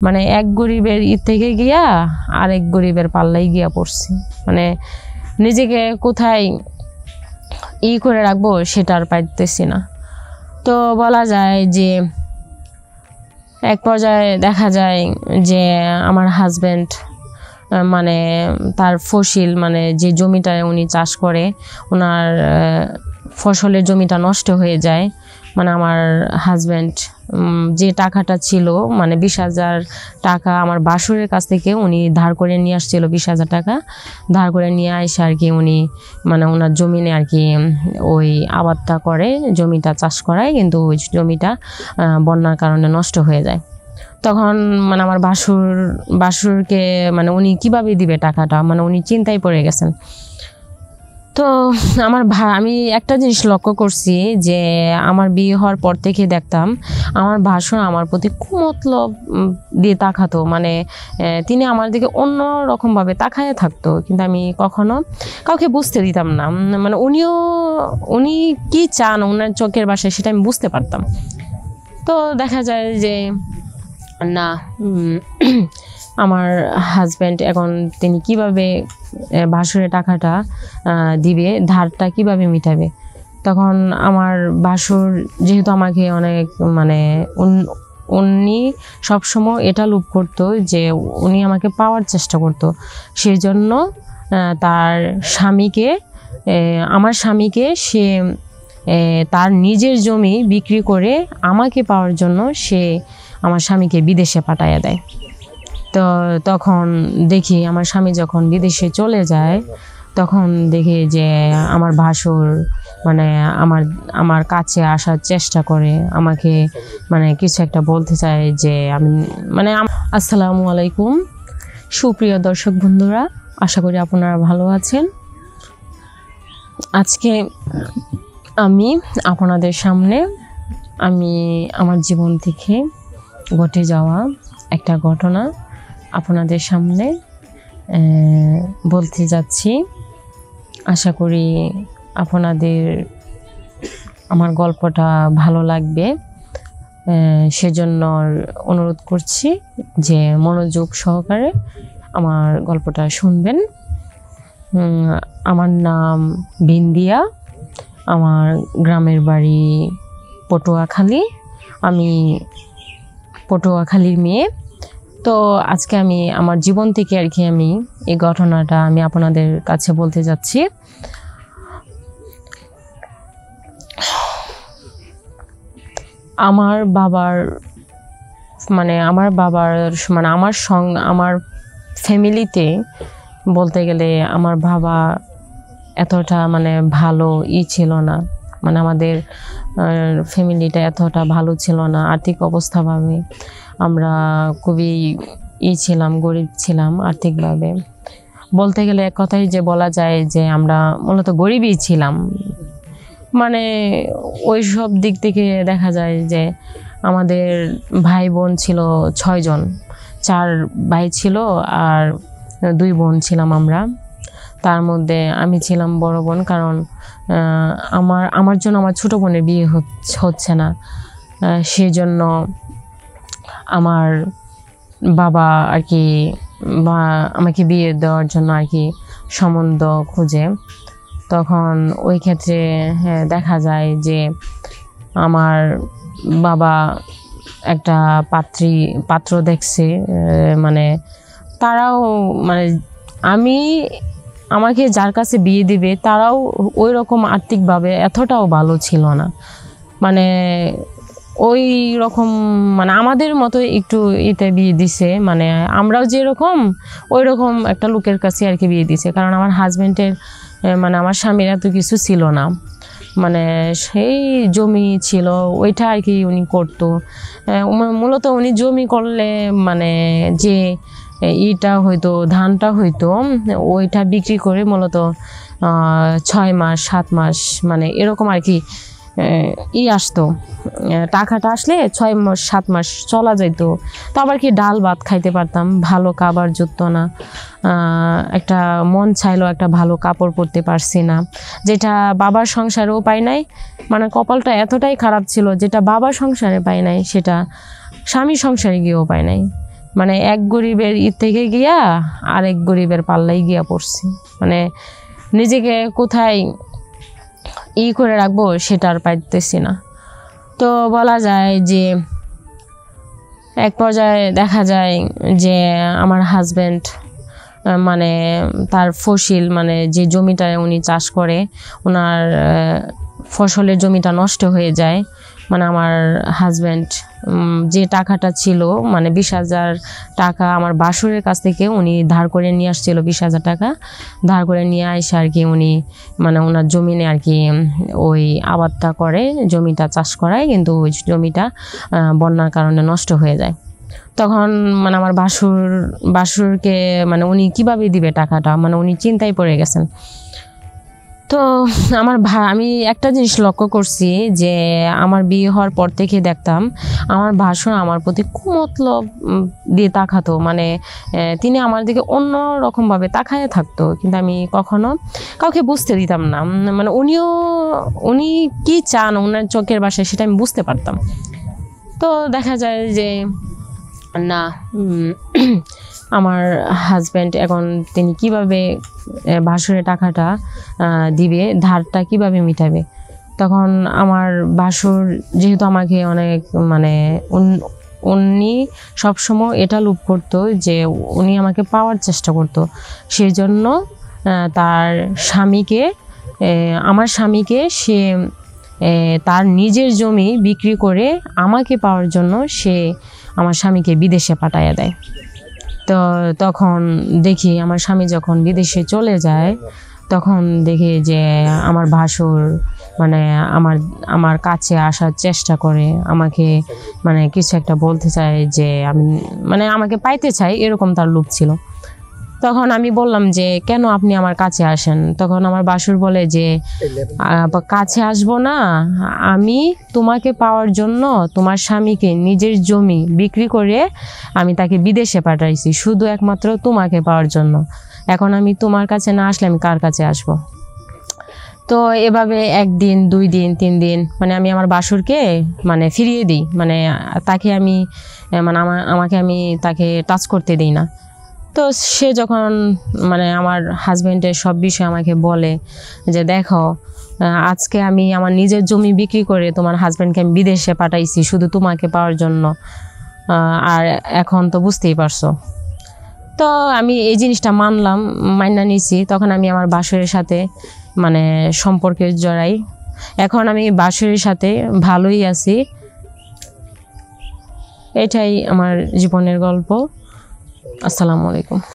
মানে এক গরিবের থেকে গিয়া আরেক গরিবের পাল্লাই গিয়া পড়ছি। মানে নিজেকে কোথায় করে রাখবো সেটা আর পাইতেছি না। তো বলা যায় যে এক পর্যায়ে দেখা যায় যে আমার হাজব্যান্ড মানে তার ফসল মানে যে জমিটা উনি চাষ করে ওনার ফসলের জমিটা নষ্ট হয়ে যায়। মানে আমার হাজব্যান্ড যে টাকাটা ছিল মানে 20,000 টাকা আমার বাসুরের কাছ থেকে উনি ধার করে নিয়ে আসছিল। 20,000 টাকা ধার করে নিয়ে আসে আর কি উনি মানে ওনার জমিনে আর কি ওই আবাদটা করে, জমিটা চাষ করায়, কিন্তু ওই জমিটা বন্যার কারণে নষ্ট হয়ে যায়। তখন মানে আমার বাসুরকে মানে উনি কিভাবে দিবে টাকাটা, মানে উনি চিন্তায় পড়ে গেছেন। তো আমি একটা জিনিস লক্ষ্য করছি যে আমার বিয়ে হওয়ার পর থেকে দেখতাম আমার ভাসুর আমার প্রতি কুমতলব দিয়ে তাকাতো। মানে তিনি আমার দিকে অন্য রকমভাবে তাকায় থাকতো, কিন্তু আমি কখনো কাউকে বুঝতে দিতাম না। মানে উনি কি চান ওনার চোখের ভাষায় সেটা আমি বুঝতে পারতাম। তো দেখা যায় যে না আমার হাজব্যান্ড এখন তিনি কিভাবে ভাসুরের টাকাটা দিবে, ধারটা কিভাবে মিটাবে। তখন আমার ভাসুর যেহেতু আমাকে অনেক মানে উনি সবসময় এটা লোভ করতো যে উনি আমাকে পাওয়ার চেষ্টা করতো। সেই জন্য তার স্বামীকে আমার স্বামীকে সে তার নিজের জমি বিক্রি করে আমাকে পাওয়ার জন্য সে আমার স্বামীকে বিদেশে পাঠাইয়া দেয়। তো তখন দেখি আমার স্বামী যখন বিদেশে চলে যায় তখন দেখি যে আমার ভাসুর মানে আমার কাছে আসার চেষ্টা করে, আমাকে মানে কিছু একটা বলতে চায় যে আমি মানে আসসালামু আলাইকুম সুপ্রিয় দর্শক বন্ধুরা, আশা করি আপনারা ভালো আছেন। আজকে আমি আপনাদের সামনে আমার জীবন থেকে ঘটে যাওয়া একটা ঘটনা আপনাদের সামনে বলতে যাচ্ছি। আশা করি আপনাদের আমার গল্পটা ভালো লাগবে, সেজন্য অনুরোধ করছি যে মনোযোগ সহকারে আমার গল্পটা শুনবেন। আমার নাম বিন্দিয়া, আমার গ্রামের বাড়ি পটুয়াখালী, আমি পটুয়াখালীর মেয়ে। তো আজকে আমি আমার জীবন থেকে আর কি আমি এই ঘটনাটা আমি আপনাদের কাছে বলতে যাচ্ছি। আমার বাবার মানে আমার ফ্যামিলিতে বলতে গেলে আমার বাবা এতটা মানে ভালো ছিল না। মানে আমাদের ফ্যামিলিটা এতটা ভালো ছিল না, আর্থিক অবস্থাভাবে আমরা খুবই ছিলাম, গরিব ছিলাম আর্থিকভাবে। বলতে গেলে এক কথাই যে বলা যায় যে আমরা মূলত গরিবই ছিলাম। মানে ওই সব দিক থেকে দেখা যায় যে আমাদের ভাই বোন ছিল 6 জন, 4 ভাই ছিল আর 2 বোন ছিলাম আমরা। তার মধ্যে আমি ছিলাম বড় বোন, কারণ আমার জন্য আমার ছোট বোনের বিয়ে হচ্ছে না। সেজন্য আমার বাবা আর কি আমাকে বিয়ে দেওয়ার জন্য আর কি সম্বন্ধ খুঁজে। তখন ওই ক্ষেত্রে দেখা যায় যে আমার বাবা একটা পাত্র দেখছে। মানে তারাও মানে আমাকে যার কাছে বিয়ে দিবে তারাও ওই রকম আর্থিকভাবে এতটাও ভালো ছিল না। মানে ওই রকম মানে আমাদের মতো একটু বিয়ে দিছে, মানে আমরাও যেরকম ওই রকম একটা লোকের কাছে আর কি বিয়ে দিছে। কারণ আমার হাজব্যান্ডের মানে আমার স্বামীর এত কিছু ছিল না, মানে সেই জমি ছিল ওইটা আর কি উনি করতো। মূলত উনি জমি করলে মানে যে হয়তো ধানটা হয়তো ওইটা বিক্রি করে মূলত 6 মাস 7 মাস মানে এরকম আর কি আসতো। টাকাটা আসলে 6 মাস 7 মাস চলা যাইতো। তো আবার কি ডাল ভাত খাইতে পারতাম, ভালো খাবার জুটতো না। একটা মন চাইলো একটা ভালো কাপড় পরতে পারছি না, যেটা বাবার সংসারেও পাই নাই। মানে কপালটা এতটাই খারাপ ছিল, যেটা বাবার সংসারে পাই নাই সেটা স্বামী সংসারে গিয়েও পাই নাই। মানে এক গরিবের থেকে গিয়া আরেক গরিবের পাল্লাই গিয়া পড়ছি। মানে নিজেকে কোথায় করে রাখবো সেটা আর পাইতেছি না। তো বলা যায় যে এক পর্যায়ে দেখা যায় যে আমার হাজব্যান্ড মানে তার ফসল মানে যে জমিটা উনি চাষ করে ওনার ফসলের জমিটা নষ্ট হয়ে যায়। মানে আমার হাজব্যান্ড যে টাকাটা ছিল মানে 20,000 টাকা আমার বাসুরের কাছ থেকে উনি ধার করে নিয়ে আসছিল। 20,000 টাকা ধার করে নিয়ে আসে আর কি উনি মানে ওনার জমিনে আর কি ওই আবাদটা করে, জমিটা চাষ করায়, কিন্তু ওই জমিটা বন্যার কারণে নষ্ট হয়ে যায়। তখন মানে আমার বাসুরকে মানে উনি কিভাবে দিবে টাকাটা, মানে উনি চিন্তায় পড়ে গেছেন। তো আমি একটা জিনিস লক্ষ্য করছি যে আমার বিয়ে হওয়ার পর থেকে দেখতাম আমার ভাসুর আমার প্রতি কুমতলব দিয়ে তাকাতো। মানে তিনি আমার দিকে অন্য রকমভাবে তাকায় থাকতো, কিন্তু আমি কখনো কাউকে বুঝতে দিতাম না। মানে উনি কি চান ওনার চোখের ভাষায় সেটা আমি বুঝতে পারতাম। তো দেখা যায় যে না আমার হাজব্যান্ড এখন তিনি কিভাবে ভাসুরের টাকাটা দিবে, ধারটা কিভাবে মিটাবে। তখন আমার ভাসুর যেহেতু আমাকে অনেক মানে উনি সবসময় এটা লোভ করতো যে উনি আমাকে পাওয়ার চেষ্টা করতো, সেই জন্য তার স্বামীকে আমার স্বামীকে সে তার নিজের জমি বিক্রি করে আমাকে পাওয়ার জন্য সে আমার স্বামীকে বিদেশে পাঠাইয়া দেয়। তো তখন দেখি আমার স্বামী যখন বিদেশে চলে যায় তখন দেখি যে আমার ভাসুর মানে আমার কাছে আসার চেষ্টা করে, আমাকে মানে কিছু একটা বলতে চায় যে আমি মানে আমাকে পাইতে চাই, এরকম তার লোভ ছিল। তখন আমি বললাম যে কেন আপনি আমার কাছে আসেন। তখন আমার ভাসুর বলে যে কাছে আসবো না, আমি তোমাকে পাওয়ার জন্য তোমার স্বামীকে নিজের জমি বিক্রি করে আমি তাকে বিদেশে পাঠাইছি শুধু একমাত্র তোমাকে পাওয়ার জন্য। এখন আমি তোমার কাছে না আসলে আমি কার কাছে আসবো। তো এভাবে 1 দিন 2 দিন 3 দিন মানে আমি আমার ভাসুরকে মানে ফিরিয়ে দিই, মানে তাকে আমি মানে আমাকে আমি তাকে টাচ করতে দিই না। তো সে যখন মানে আমার হাজব্যান্ডের সব বিষয় আমাকে বলে যে দেখো আজকে আমি আমার নিজের জমি বিক্রি করে তোমার হাজব্যান্ডকে আমি বিদেশে পাঠাইছি শুধু তোমাকে পাওয়ার জন্য, আর এখন তো বুঝতেই পারছো। তো আমি এই জিনিসটা মাইনা নিছি। তখন আমি আমার ভাসুরের সাথে মানে সম্পর্কে জড়াই। এখন আমি ভাসুরের সাথে ভালোই আছি। এটাই আমার জীবনের গল্প। আসসালামু আলাইকুম।